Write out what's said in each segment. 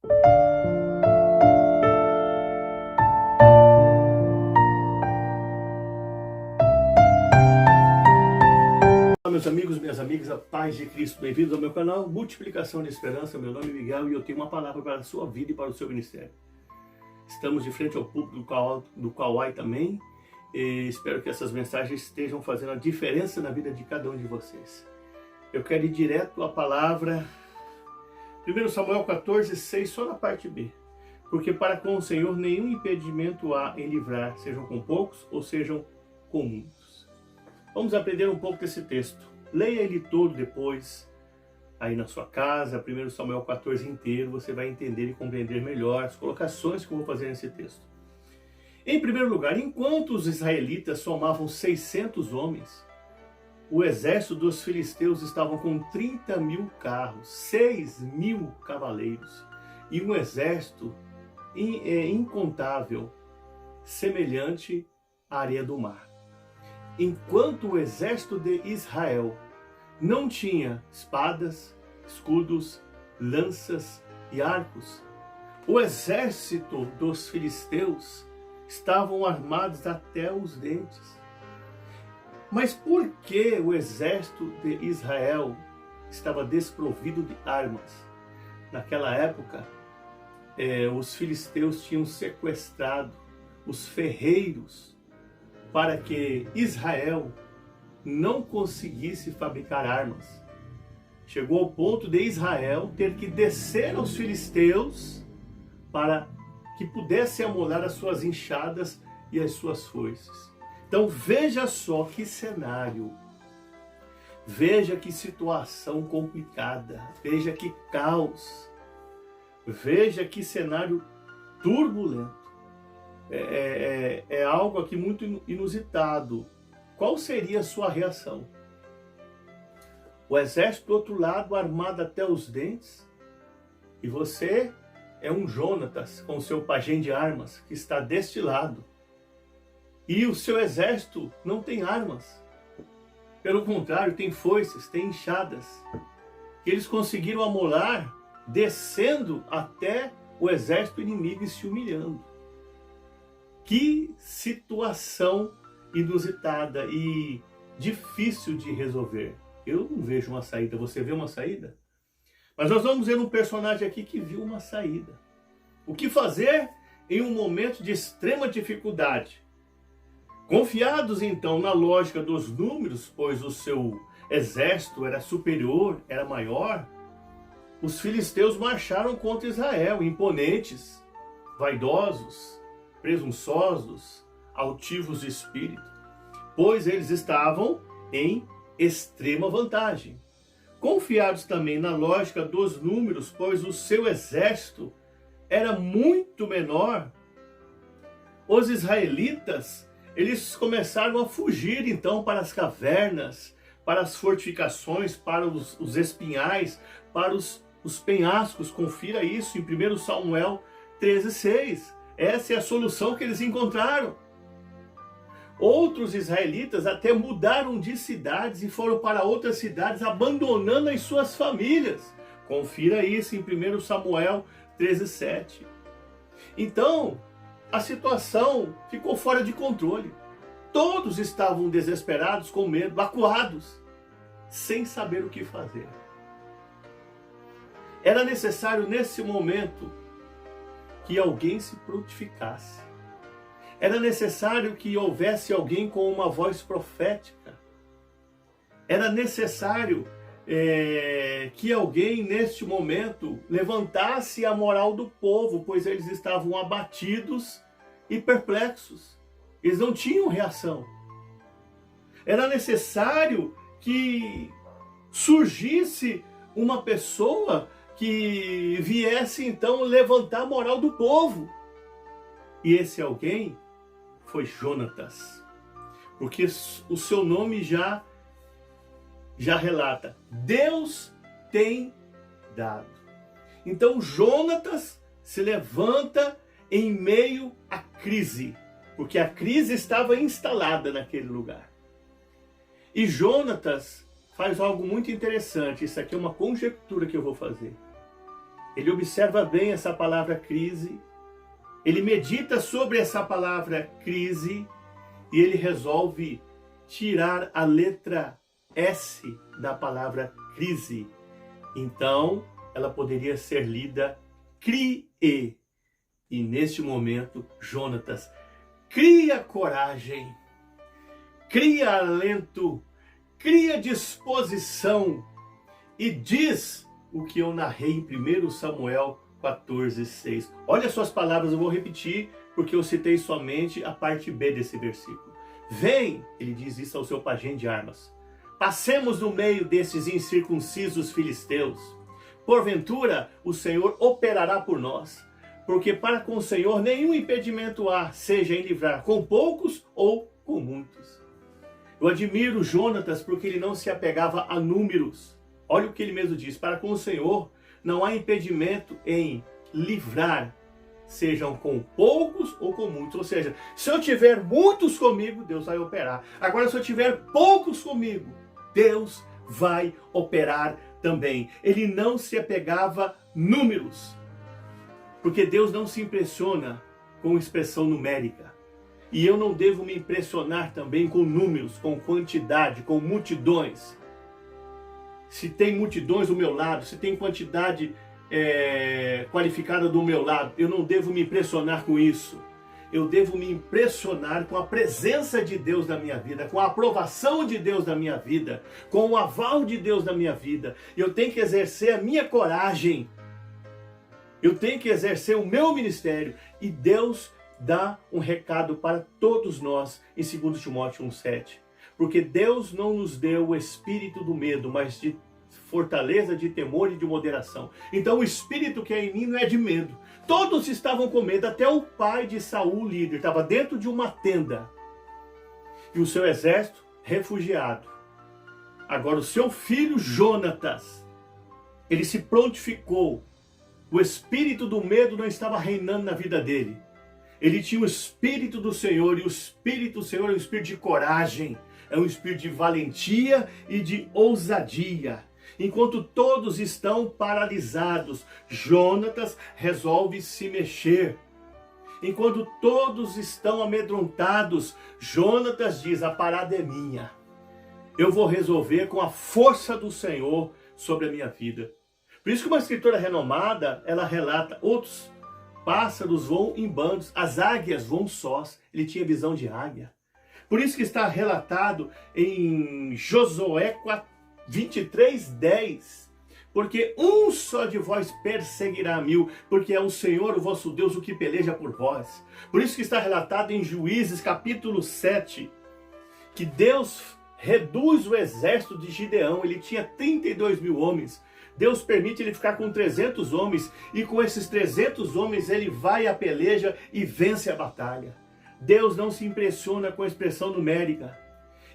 Olá, meus amigos, minhas amigas, a paz de Cristo, bem-vindos ao meu canal Multiplicação de Esperança. Meu nome é Miguel e eu tenho uma palavra para a sua vida e para o seu ministério. Estamos de frente ao público do Kauai também e espero que essas mensagens estejam fazendo a diferença na vida de cada um de vocês. Eu quero ir direto à palavra 1 Samuel 14:6, só na parte B. Porque para com o Senhor nenhum impedimento há em livrar, sejam com poucos ou sejam com muitos. Vamos aprender um pouco desse texto. Leia ele todo depois, aí na sua casa, 1 Samuel 14 inteiro, você vai entender e compreender melhor as colocações que eu vou fazer nesse texto. Em primeiro lugar, enquanto os israelitas somavam 600 homens, o exército dos filisteus estavam com 30.000 carros, 6.000 cavaleiros e um exército incontável, semelhante à areia do mar. Enquanto o exército de Israel não tinha espadas, escudos, lanças e arcos, o exército dos filisteus estavam armados até os dentes. Mas por que o exército de Israel estava desprovido de armas? Naquela época, os filisteus tinham sequestrado os ferreiros para que Israel não conseguisse fabricar armas. Chegou ao ponto de Israel ter que descer aos filisteus para que pudesse amolar as suas enxadas e as suas foices. Então veja só que cenário, veja que situação complicada, veja que caos, veja que cenário turbulento. É algo aqui muito inusitado. Qual seria a sua reação? O exército do outro lado armado até os dentes e você é um Jonatas com seu pajem de armas que está deste lado. E o seu exército não tem armas. Pelo contrário, tem foices, tem enxadas. Que eles conseguiram amolar descendo até o exército inimigo e se humilhando. Que situação inusitada e difícil de resolver. Eu não vejo uma saída. Você vê uma saída? Mas nós vamos ver um personagem aqui que viu uma saída. O que fazer em um momento de extrema dificuldade? Confiados então na lógica dos números, pois o seu exército era superior, era maior, os filisteus marcharam contra Israel, imponentes, vaidosos, presunçosos, altivos de espírito, pois eles estavam em extrema vantagem. Confiados também na lógica dos números, pois o seu exército era muito menor, os israelitas, eles começaram a fugir então para as cavernas, para as fortificações, para os espinhais, para os penhascos. Confira isso em 1 Samuel 13:6. Essa é a solução que eles encontraram. Outros israelitas até mudaram de cidades e foram para outras cidades, abandonando as suas famílias. Confira isso em 1 Samuel 13:7. Então, a situação ficou fora de controle. Todos estavam desesperados, com medo, acuados, sem saber o que fazer. Era necessário nesse momento que alguém se prontificasse. Era necessário que houvesse alguém com uma voz profética. Era necessário que alguém neste momento levantasse a moral do povo, pois eles estavam abatidos e perplexos. Eles não tinham reação. Era necessário que surgisse uma pessoa que viesse então levantar a moral do povo. E esse alguém foi Jonatas, porque o seu nome já relata, Deus tem dado. Então Jonatas se levanta em meio à crise, porque a crise estava instalada naquele lugar. E Jonatas faz algo muito interessante. Isso aqui é uma conjectura que eu vou fazer. ele observa bem essa palavra crise, ele medita sobre essa palavra crise e ele resolve tirar a letra S da palavra crise. Então, ela poderia ser lida crie. E neste momento, Jonatas cria coragem, cria alento, cria disposição e diz o que eu narrei em 1 Samuel 14:6. Olha suas palavras, eu vou repetir porque eu citei somente a parte B desse versículo. Vem, ele diz isso ao seu pajem de armas, passemos no meio desses incircuncisos filisteus. Porventura o Senhor operará por nós, porque para com o Senhor nenhum impedimento há, seja em livrar com poucos ou com muitos. Eu admiro Jonatas porque ele não se apegava a números. Olha o que ele mesmo diz, para com o Senhor não há impedimento em livrar, sejam com poucos ou com muitos. Ou seja, se eu tiver muitos comigo, Deus vai operar. Agora, se eu tiver poucos comigo, Deus vai operar também. Ele não se apegava a números, porque Deus não se impressiona com expressão numérica. E eu não devo me impressionar também com números, com quantidade, com multidões. Se tem multidões do meu lado, se tem quantidade qualificada do meu lado, eu não devo me impressionar com isso. Eu devo me impressionar com a presença de Deus na minha vida, com a aprovação de Deus na minha vida, com o aval de Deus na minha vida. Eu tenho que exercer a minha coragem. Eu tenho que exercer o meu ministério. E Deus dá um recado para todos nós em 2 Timóteo 1,7. Porque Deus não nos deu o espírito do medo, mas de fortaleza, de temor e de moderação. Então o espírito que é em mim não é de medo. Todos estavam com medo, até o pai de Saul, líder, estava dentro de uma tenda. E o seu exército refugiado. Agora o seu filho Jonatas, ele se prontificou. O espírito do medo não estava reinando na vida dele. Ele tinha o espírito do Senhor, e o espírito do Senhor é um espírito de coragem, é um espírito de valentia e de ousadia. Enquanto todos estão paralisados, Jonatas resolve se mexer. Enquanto todos estão amedrontados, Jonatas diz: a parada é minha. Eu vou resolver com a força do Senhor sobre a minha vida. Por isso que uma escritora renomada, ela relata: outros pássaros voam em bandos, as águias voam sós. Ele tinha visão de águia. Por isso que está relatado em Josué 23:10. Porque um só de vós perseguirá 1000, porque é o Senhor, o vosso Deus, o que peleja por vós. Por isso que está relatado em Juízes capítulo 7, que Deus reduz o exército de Gideão. Ele tinha 32.000 homens. Deus permite ele ficar com 300 homens, e com esses 300 homens ele vai à peleja e vence a batalha. Deus não se impressiona com a expressão numérica.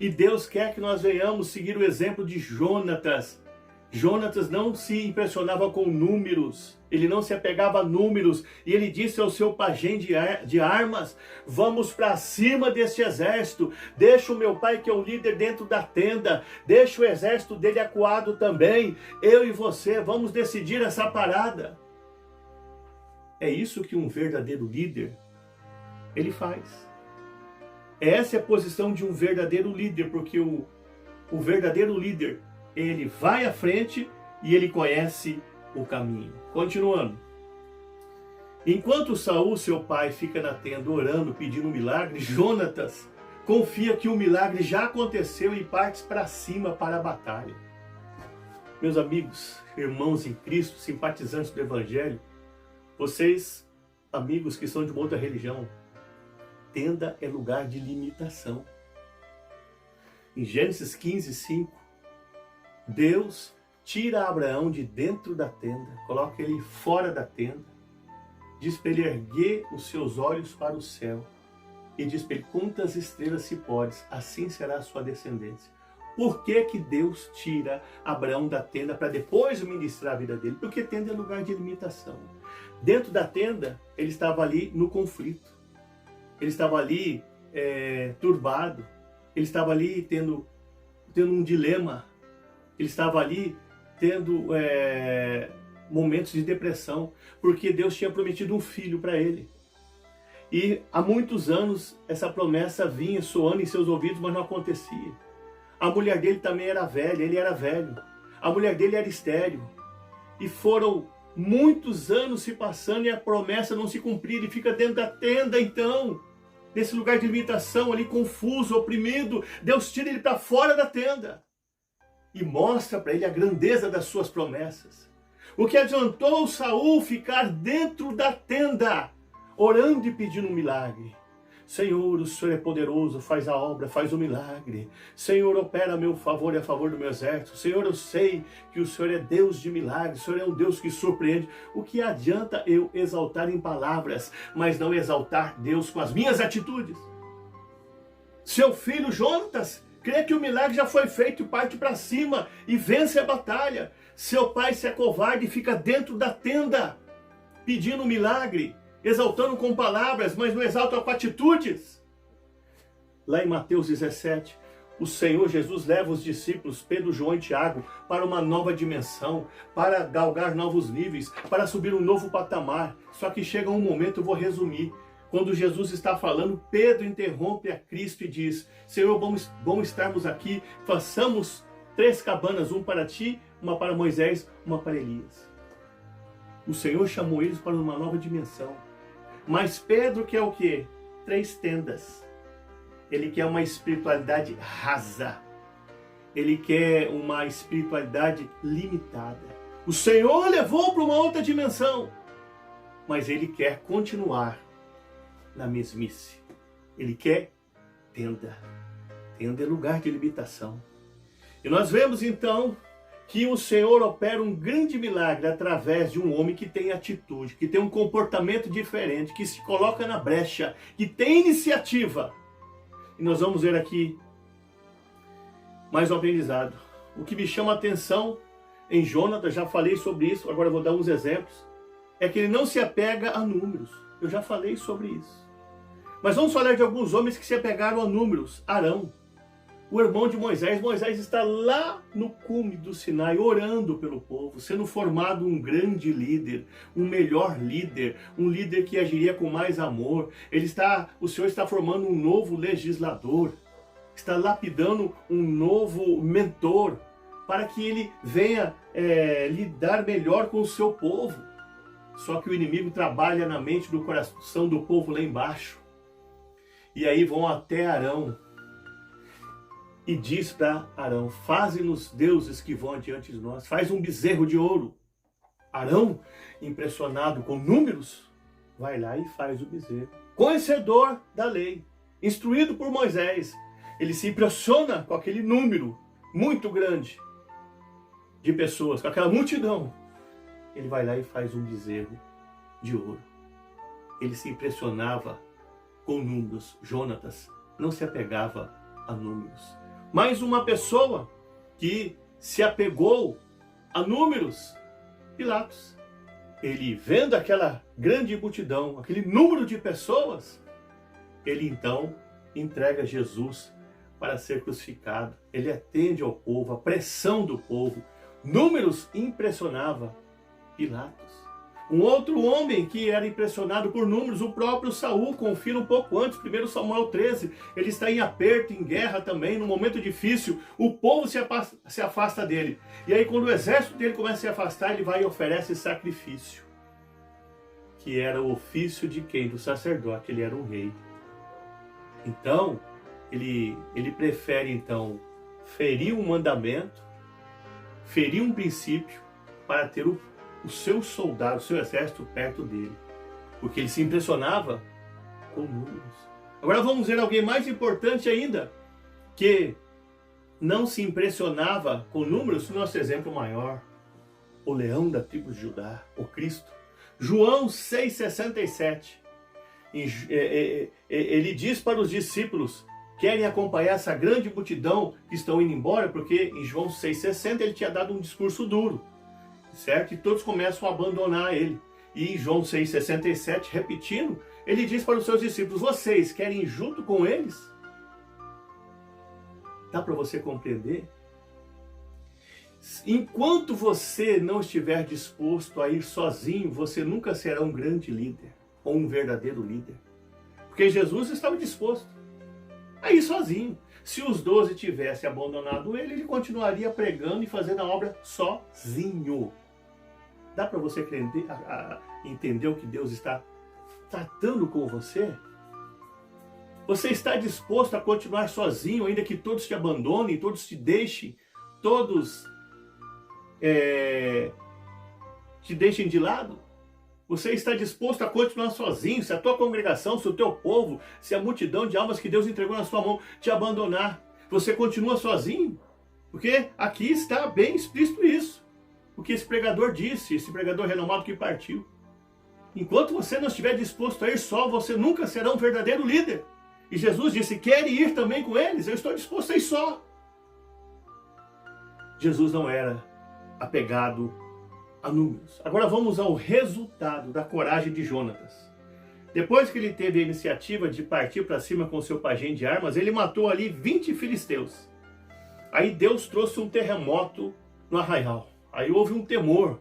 E Deus quer que nós venhamos seguir o exemplo de Jonatas. Jonatas não se impressionava com números, ele não se apegava a números, e ele disse ao seu pajem de armas: vamos para cima deste exército, deixa o meu pai que é o líder dentro da tenda, deixa o exército dele acuado também, eu e você vamos decidir essa parada. É isso que um verdadeiro líder, ele faz. Essa é a posição de um verdadeiro líder, porque o verdadeiro líder, ele vai à frente e ele conhece o caminho. Continuando. Enquanto Saul, seu pai, fica na tenda orando, pedindo um milagre, Jonatas confia que o milagre já aconteceu e parte para cima para a batalha. Meus amigos, irmãos em Cristo, simpatizantes do Evangelho, vocês, amigos que são de uma outra religião, tenda é lugar de limitação. Em Gênesis 15:5, Deus tira Abraão de dentro da tenda, coloca ele fora da tenda, diz para ele erguer os seus olhos para o céu e diz para ele: quantas estrelas se podes, assim será a sua descendência. Por que que Deus tira Abraão da tenda para depois ministrar a vida dele? Porque tenda é lugar de limitação. Dentro da tenda, ele estava ali no conflito, ele estava ali turbado, ele estava ali tendo um dilema, ele estava ali tendo momentos de depressão, porque Deus tinha prometido um filho para ele. E há muitos anos essa promessa vinha soando em seus ouvidos, mas não acontecia. A mulher dele também era velha, ele era velho. A mulher dele era estéril. E foram muitos anos se passando e a promessa não se cumpria. Ele fica dentro da tenda então, nesse lugar de limitação ali, confuso, oprimido. Deus tira ele para fora da tenda e mostra para ele a grandeza das suas promessas. O que adiantou Saul ficar dentro da tenda, orando e pedindo um milagre? Senhor, o Senhor é poderoso, faz a obra, faz o milagre. Senhor, opera a meu favor e a favor do meu exército. Senhor, eu sei que o Senhor é Deus de milagres, o Senhor é um Deus que surpreende. O que adianta eu exaltar em palavras, mas não exaltar Deus com as minhas atitudes? Seu filho Jonatas crê que o milagre já foi feito e parte para cima e vence a batalha. Seu pai se acovarda e fica dentro da tenda, pedindo um milagre, exaltando com palavras, mas não exalta com atitudes. Lá em Mateus 17, o Senhor Jesus leva os discípulos, Pedro, João e Tiago, para uma nova dimensão, para galgar novos níveis, para subir um novo patamar. Só que chega um momento, eu vou resumir, quando Jesus está falando, Pedro interrompe a Cristo e diz: Senhor, vamos estarmos aqui, façamos 3 cabanas, uma para ti, uma para Moisés, uma para Elias. O Senhor chamou eles para uma nova dimensão. Mas Pedro quer o quê? 3 tendas. Ele quer uma espiritualidade rasa. Ele quer uma espiritualidade limitada. O Senhor levou para uma outra dimensão. Mas ele quer continuar na mesmice. Ele quer tenda. Tenda é lugar de limitação. E nós vemos então que o Senhor opera um grande milagre através de um homem que tem atitude, que tem um comportamento diferente, que se coloca na brecha, que tem iniciativa. E nós vamos ver aqui mais um aprendizado. O que me chama a atenção em Jonatas, já falei sobre isso, agora eu vou dar uns exemplos, é que ele não se apega a números. Eu já falei sobre isso. Mas vamos falar de alguns homens que se apegaram a números. Arão, o irmão de Moisés. Moisés está lá no cume do Sinai, orando pelo povo, sendo formado um grande líder, um melhor líder, um líder que agiria com mais amor. O Senhor está formando um novo legislador, está lapidando um novo mentor, para que ele venha lidar melhor com o seu povo. Só que o inimigo trabalha na mente do coração do povo lá embaixo. E aí vão até Arão e diz para Arão: faze-nos deuses que vão adiante de nós, faz um bezerro de ouro. Arão, impressionado com números, vai lá e faz o bezerro. Conhecedor da lei, instruído por Moisés, ele se impressiona com aquele número muito grande de pessoas, com aquela multidão. Ele vai lá e faz um bezerro de ouro. Ele se impressionava com números. Jonatas não se apegava a números. Mais uma pessoa que se apegou a números, Pilatos. Ele, vendo aquela grande multidão, aquele número de pessoas, ele então entrega Jesus para ser crucificado. Ele atende ao povo, a pressão do povo. Números impressionava Pilatos. Um outro homem que era impressionado por números, o próprio Saul, confira um pouco antes, 1 Samuel 13, ele está em aperto, em guerra também, num momento difícil, o povo se afasta dele. E aí quando o exército dele começa a se afastar, ele vai e oferece sacrifício, que era o ofício de quem? Do sacerdote, ele era um rei. Então, ele prefere então ferir um mandamento, ferir um princípio, para ter o seu soldado, o seu exército perto dele. Porque ele se impressionava com números. Agora vamos ver alguém mais importante ainda, que não se impressionava com números. Nosso exemplo maior, o leão da tribo de Judá, o Cristo. João 6,67. Ele diz para os discípulos: querem acompanhar essa grande multidão que estão indo embora, porque em João 6,60 ele tinha dado um discurso duro, certo? E todos começam a abandonar ele. E em João 6,67, repetindo, ele diz para os seus discípulos: vocês querem ir junto com eles? Dá para você compreender Enquanto você não estiver disposto a ir sozinho, você nunca será um grande líder ou um verdadeiro líder. Porque Jesus estava disposto a ir sozinho. Se os 12 tivessem abandonado ele, ele continuaria pregando e fazendo a obra sozinho. Dá para você entender o que Deus está tratando com você? Você está disposto a continuar sozinho, ainda que todos te abandonem, todos te deixem, todos te deixem de lado? Você está disposto a continuar sozinho? Se a tua congregação, se o teu povo, se a multidão de almas que Deus entregou na sua mão te abandonar, você continua sozinho? Porque aqui está bem explícito isso. O que esse pregador disse, esse pregador renomado que partiu. Enquanto você não estiver disposto a ir só, você nunca será um verdadeiro líder. E Jesus disse, quer ir também com eles? Eu estou disposto a ir só. Jesus não era apegado a números. Agora vamos ao resultado da coragem de Jonatas. Depois que ele teve a iniciativa de partir para cima com seu pajem de armas, ele matou ali 20 filisteus. Aí Deus trouxe um terremoto no arraial. Aí houve um temor.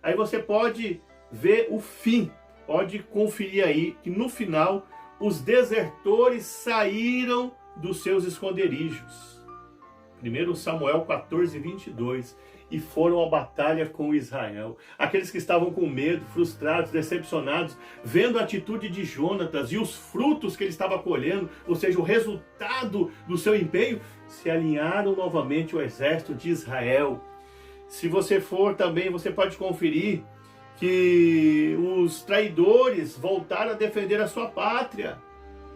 Aí você pode ver o fim. Pode conferir aí que no final os desertores saíram dos seus esconderijos. 1 Samuel 14, 22. E foram à batalha com Israel. Aqueles que estavam com medo, frustrados, decepcionados, vendo a atitude de Jonatas e os frutos que ele estava colhendo, ou seja, o resultado do seu empenho, se alinharam novamente ao exército de Israel. Se você for também, você pode conferir que os traidores voltaram a defender a sua pátria.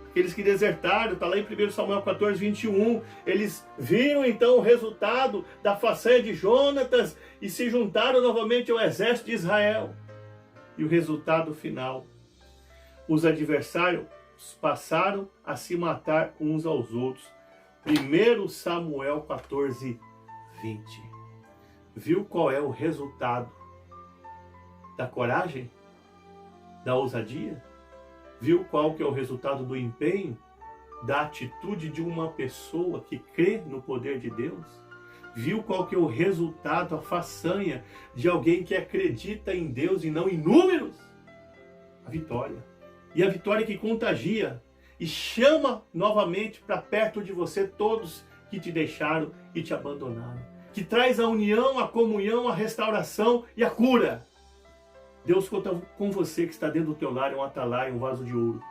Aqueles que desertaram, está lá em 1 Samuel 14, 21, eles viram então o resultado da façanha de Jonatas e se juntaram novamente ao exército de Israel. E o resultado final, os adversários passaram a se matar uns aos outros. 1 Samuel 14, 20. Viu qual é o resultado da coragem? Da ousadia? Viu qual que é o resultado do empenho, da atitude de uma pessoa que crê no poder de Deus? Viu qual que é o resultado, a façanha de alguém que acredita em Deus e não em números? A vitória. E a vitória que contagia e chama novamente para perto de você todos que te deixaram e te abandonaram. Que traz a união, a comunhão, a restauração e a cura. Deus conta com você que está dentro do teu lar, um atalaia, um vaso de ouro,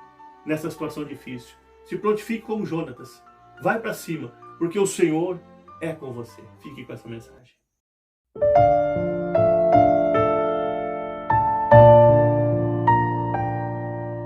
nessa situação difícil. Se prontifique como Jonatas. Vai para cima, porque o Senhor é com você. Fique com essa mensagem.